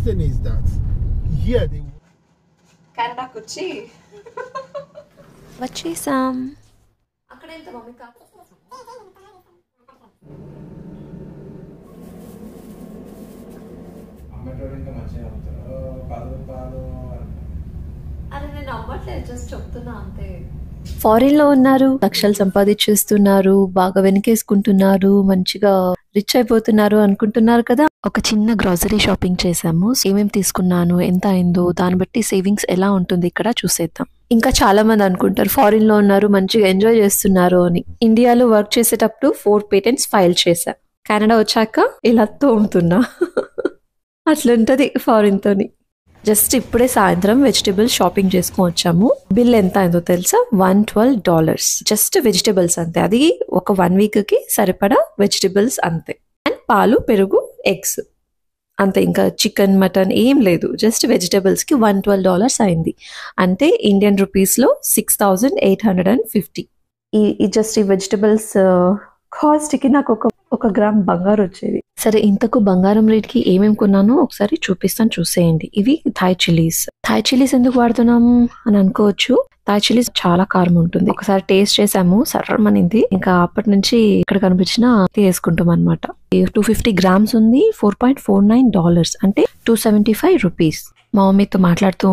thing is that here they కెనడాకి వచ్చి వచ్చేసాం. అక్కడ ఎంత మమ్మీ అరే నేను అమ్మట్లేదు, జస్ట్ చెప్తున్నా అంతే. ఫారిన్ లో ఉన్నారు, లక్షలు సంపాదించేస్తున్నారు, బాగా వెనకేసుకుంటున్నారు, మంచిగా రిచ్ అయిపోతున్నారు అనుకుంటున్నారు కదా. ఒక చిన్న గ్రాసరీ షాపింగ్ చేసాము. ఏమేమి తీసుకున్నాను, ఎంత అయిందో దాన్ని బట్టి సేవింగ్స్ ఎలా ఉంటుంది ఇక్కడ చూసేద్దాం. ఇంకా చాలా మంది అనుకుంటారు ఫారిన్ లో ఉన్నారు మంచిగా ఎంజాయ్ చేస్తున్నారు అని. ఇండియాలో వర్క్ చేసేటప్పుడు 4 పేటెంట్స్ ఫైల్ చేశా. కెనడా వచ్చాక ఇలా తోముతున్నా. అట్లుంటది ఫారిన్ తోని. జస్ట్ ఇప్పుడే సాయంత్రం వెజిటేబుల్స్ షాపింగ్ చేసుకొని వచ్చాము. బిల్ ఎంత అయిందో తెలుసా? $112. జస్ట్ వెజిటేబుల్స్ అంతే. అది ఒక 1 వీక్ కి సరిపడా వెజిటేబుల్స్ అంతే. అండ్ పాలు, పెరుగు, ఎగ్స్ అంతే. ఇంకా చికెన్, మటన్ ఏం లేదు. జస్ట్ వెజిటేబుల్స్ కి $112 అయింది. అంటే ఇండియన్ రూపీస్ లో 6850. ఈ జస్ట్ ఈ వెజిటేబుల్స్ కాస్ట్ కి నాకు ఒక గ్రామ్ బంగారు వచ్చేది. సరే, ఇంతకు బంగారం రేట్ కి ఏమేమి కొన్నానో ఒకసారి చూపిస్తాను, చూసేయండి. ఇవి థాయ్ చిల్లీస్. థాయ్ చిల్లీస్ ఎందుకు వాడుతున్నాము అని అనుకోవచ్చు. థాయ్ చిల్లీస్ చాలా కారం ఉంటుంది. ఒకసారి టేస్ట్ చేసాము, సర్రమనింది. ఇంకా అప్పటి నుంచి ఇక్కడ కనిపించినా వేసుకుంటాం అనమాట. 250 grams ఉంది. $4.49 అంటే $275. మా మమ్మీతో మాట్లాడుతూ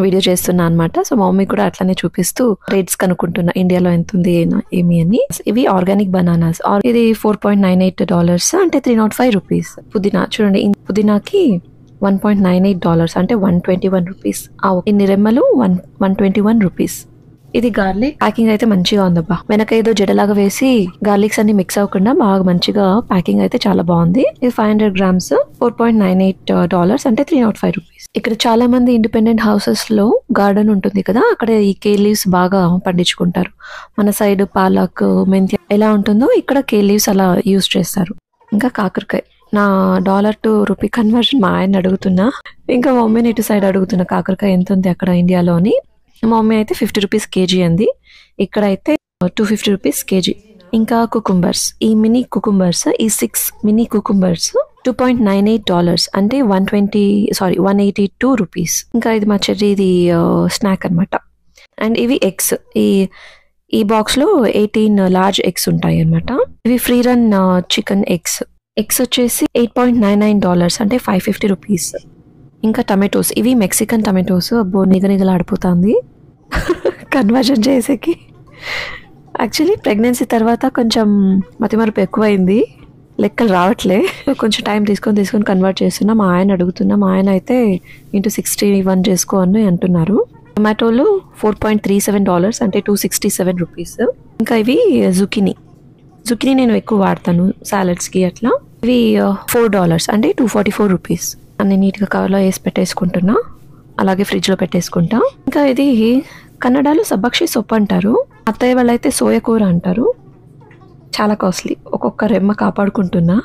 వీడియో చేస్తున్నా అనమాట. సో మా మమ్మీ కూడా అట్లానే చూపిస్తూ రేట్స్ కనుక్కుంటున్నా ఇండియాలో ఎంత ఉంది ఏమి అని. ఇవి ఆర్గానిక్ బనానాస్. ఇది $4.98 అంటే $305. పుదీనా చూడండి, పుదీనాకి $1.98 అంటే $121. ఇన్ని రెమ్మలు $121. ఇది గార్లిక్. ప్యాకింగ్ అయితే మంచిగా ఉందబ్బా. వెనక ఏదో జడలాగా వేసి గార్లిక్స్ అన్ని మిక్స్ అవ్వకుండా బాగా మంచిగా ప్యాకింగ్ అయితే చాలా బాగుంది. ఇది 500 grams $4.98 అంటే $305. ఇక్కడ చాలా మంది ఇండిపెండెంట్ హౌసెస్ లో గార్డెన్ ఉంటుంది కదా, అక్కడ ఈ కేల్ లీవ్స్ బాగా పండించుకుంటారు. మన సైడ్ పాలక్, మెంతి ఎలా ఉంటుందో ఇక్కడ కేల్ లీవ్స్ అలా యూజ్ చేస్తారు. ఇంకా కాకరకాయ. నా $1 to రూపీ కన్వర్షన్ మా ఆయన అడుగుతున్నా. ఇంకా మా మమ్మీని ఇటు సైడ్ అడుగుతున్నా కాకరకాయ ఎంత ఉంది అక్కడ ఇండియాలో అని. మా మమ్మీ అయితే $50 kg అంది. ఇక్కడ అయితే $250 kg. ఇంకా కుకుంబర్స్. ఈ మినీ కుకుంబర్స్, ఈ 6 మినీ కుకుంబర్స్ $2.98 అంటే $182. ఇంకా ఇది మా చెర్రీది స్నాక్ అనమాట. అండ్ ఇవి ఎగ్స్. ఈ బాక్స్ లో 18 large eggs ఉంటాయి అనమాట. ఇవి free run chicken eggs. Eggs వచ్చేసి $8.99 అంటే $550. ఇంకా టమాటోస్. ఇవి మెక్సికన్ టమాటోస్. అబ్బో నిగనిగలాడిపోతుంది కన్వర్జన్ చేసేకి. యాక్చువల్లీ ప్రెగ్నెన్సీ తర్వాత కొంచెం మతిమరుపు ఎక్కువైంది, లెక్కలు రావట్లే. కొంచెం టైం తీసుకొని కన్వర్ట్ చేస్తున్నా. మా ఆయన అడుగుతున్నా. మా ఆయన అయితే x61 చేసుకో అని అంటున్నారు. టొమాటోలు $4.37 అంటే $267. ఇంకా ఇవి జుకినీ నేను ఎక్కువ వాడతాను సాలడ్స్కి అట్లా. ఇవి $4 అంటే $244. అన్ని నీట్గా కవర్లో వేసి పెట్టేసుకుంటున్నా, అలాగే ఫ్రిడ్జ్లో పెట్టేసుకుంటా. ఇంకా ఇది కన్నడలో సబ్బక్షి సొప్పు అంటారు, అత్తయ్య వాళ్ళైతే సోయా కూర అంటారు. చాలా కాస్ట్లీ. ఒక్కొక్క రెమ్మ కాపాడుకుంటున్నా.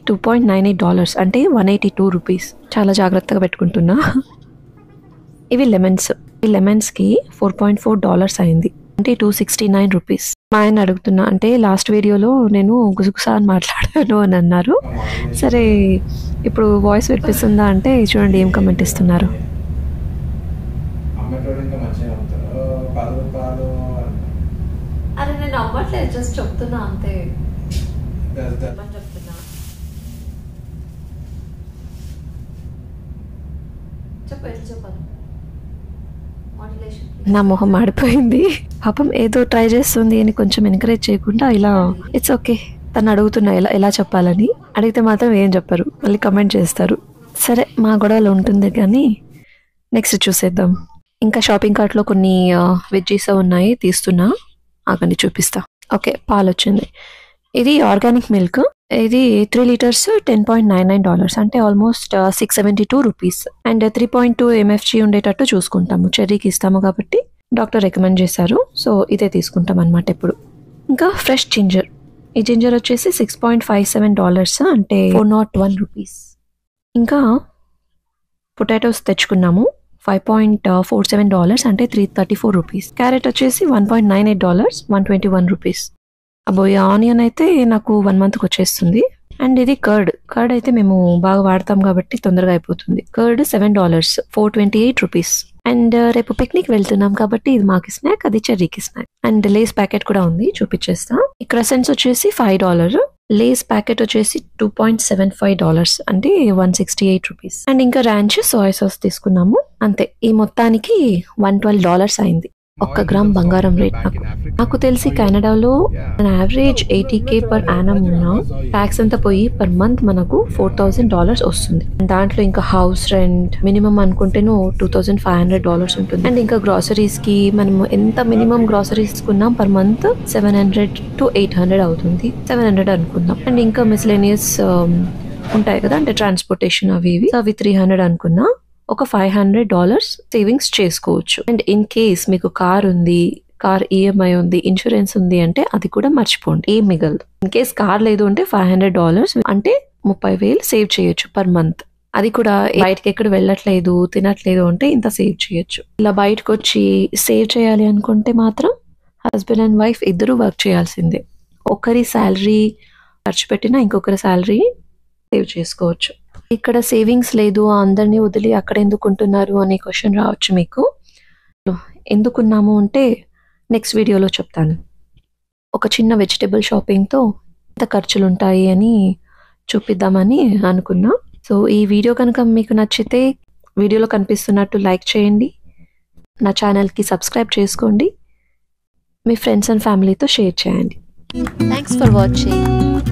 $2.98 అంటే $182. చాలా జాగ్రత్తగా పెట్టుకుంటున్నా. ఇవి లెమన్స్. ఈ లెమన్స్కి $4.4 అయింది అంటే $269. మా ఆయన అడుగుతున్నా, అంటే లాస్ట్ వీడియోలో నేను గుసగుసా అని మాట్లాడాను అని అన్నారు. సరే ఇప్పుడు వాయిస్ వినిపిస్తుందా అంటే చూడండి ఏం కమెంట్ ఇస్తున్నారు. అరే నేను అమ్మట్లేదు, జస్ట్ చెప్తున్నా అంతే. చెప్తున్నా చెప్పాలి. నా మొహం మాడిపోయింది. పాపం ఏదో ట్రై చేస్తుంది అని కొంచెం ఎంకరేజ్ చేయకుండా ఇలా ఇట్స్ ఓకే. తను అడుగుతున్నా ఎలా చెప్పాలని. అడిగితే మాత్రం ఏం చెప్పరు, మళ్ళీ కమెంట్ చేస్తారు. సరే మా గొడవలు ఉంటుంది కానీ నెక్స్ట్ చూసేద్దాం. ఇంకా షాపింగ్ కార్ట్లో కొన్ని వెజ్జీస్ ఉన్నాయి, తీస్తున్నా. ఆగండి చూపిస్తా. ఓకే, పాలు వచ్చింది. ఇది ఆర్గానిక్ మిల్క్. ఇది 3 liters $10.99 అంటే ఆల్మోస్ట్ $672. అండ్ 3.2 mfg ఉండేటట్టు చూసుకుంటాము. చెర్రీకి ఇస్తాము కాబట్టి డాక్టర్ రికమెండ్ చేశారు. సో ఇదే తీసుకుంటాం అనమాట ఎప్పుడు. ఇంకా ఫ్రెష్ జింజర్. ఈ జింజర్ వచ్చేసి $6.57 అంటే $401. ఇంకా పొటాటోస్ తెచ్చుకున్నాము. $5.47 అంటే $334. క్యారెట్ వచ్చేసి $1.98 $121. అబ్బోయ్, ఆనియన్ అయితే నాకు 1 monthకి వచ్చేస్తుంది. అండ్ ఇది కర్డ్ అయితే మేము బాగా వాడతాం కాబట్టి తొందరగా అయిపోతుంది. Curd $7, 428 rupees. అండ్ రేపు పిక్నిక్ వెళ్తున్నాం కాబట్టి ఇది మాకి స్నాక్, అది చెర్రీకి స్నాక్. అండ్ లేస్ ప్యాకెట్ కూడా ఉంది, చూపించేస్తా. ఈ క్రసెంట్స్ వచ్చేసి $5, లేస్ ప్యాకెట్ వచ్చేసి $2.75 అంటే 168 రూపీస్. అండ్ ఇంకా ర్యాంచ్ సోయా సాస్ తీసుకున్నాము. అంతే, ఈ మొత్తానికి $112 అయింది. 1 గ్రామ్ బంగారం రేట్. నాకు తెలిసి కెనడాలో యావరేజ్ 80K పర్ యానం ఉన్నా ట్యాక్స్ అంతా పోయి పర్ మంత్ మనకు $4,000 వస్తుంది. దాంట్లో ఇంకా హౌస్ రెంట్ మినిమం అనుకుంటేనో $2,500 ఉంటుంది. అండ్ ఇంకా గ్రాసరీస్ కి మనం ఎంత మినిమం గ్రాసరీస్ తీసుకున్నాం పర్ మంత్ $700 to $800 అవుతుంది. 700 అనుకుందాం. అండ్ ఇంకా మిస్లేనియస్ ఉంటాయి కదా, అంటే ట్రాన్స్పోర్టేషన్ అవి $300 అనుకున్నా. ఒక $500 సేవింగ్స్ చేసుకోవచ్చు. అండ్ ఇన్ కేస్ మీకు కార్ ఉంది, కార్ ఈఎంఐ ఉంది, ఇన్సూరెన్స్ ఉంది అంటే అది కూడా మర్చిపోండి, ఏం మిగలదు. ఇన్ కేస్ కార్ లేదు అంటే $500 అంటే 30,000 సేవ్ చేయొచ్చు పర్ మంత్. అది కూడా బయటకి ఎక్కడ వెళ్ళట్లేదు, తినట్లేదు అంటే ఇంత సేవ్ చేయొచ్చు. ఇలా బయటకు వచ్చి సేవ్ చేయాలి అనుకుంటే మాత్రం హస్బెండ్ అండ్ వైఫ్ ఇద్దరు వర్క్ చేయాల్సిందే. ఒకరి శాలరీ ఖర్చు పెట్టినా ఇంకొకరి శాలరీ సేవ్ చేసుకోవచ్చు. ఇక్కడ సేవింగ్స్ లేదు, అందరినీ వదిలి అక్కడ ఎందుకుంటున్నారు అనే క్వశ్చన్ రావచ్చు మీకు. ఎందుకున్నాము అంటే నెక్స్ట్ వీడియోలో చెప్తాను. ఒక చిన్న వెజిటేబుల్ షాపింగ్తో ఎంత ఖర్చులు ఉంటాయి అని చూపిద్దామని అనుకున్నా. సో ఈ వీడియో కనుక మీకు నచ్చితే వీడియోలో కనిపిస్తున్నట్టు లైక్ చేయండి, నా ఛానల్కి సబ్స్క్రైబ్ చేసుకోండి, మీ ఫ్రెండ్స్ అండ్ ఫ్యామిలీతో షేర్ చేయండి. Thanks for watching.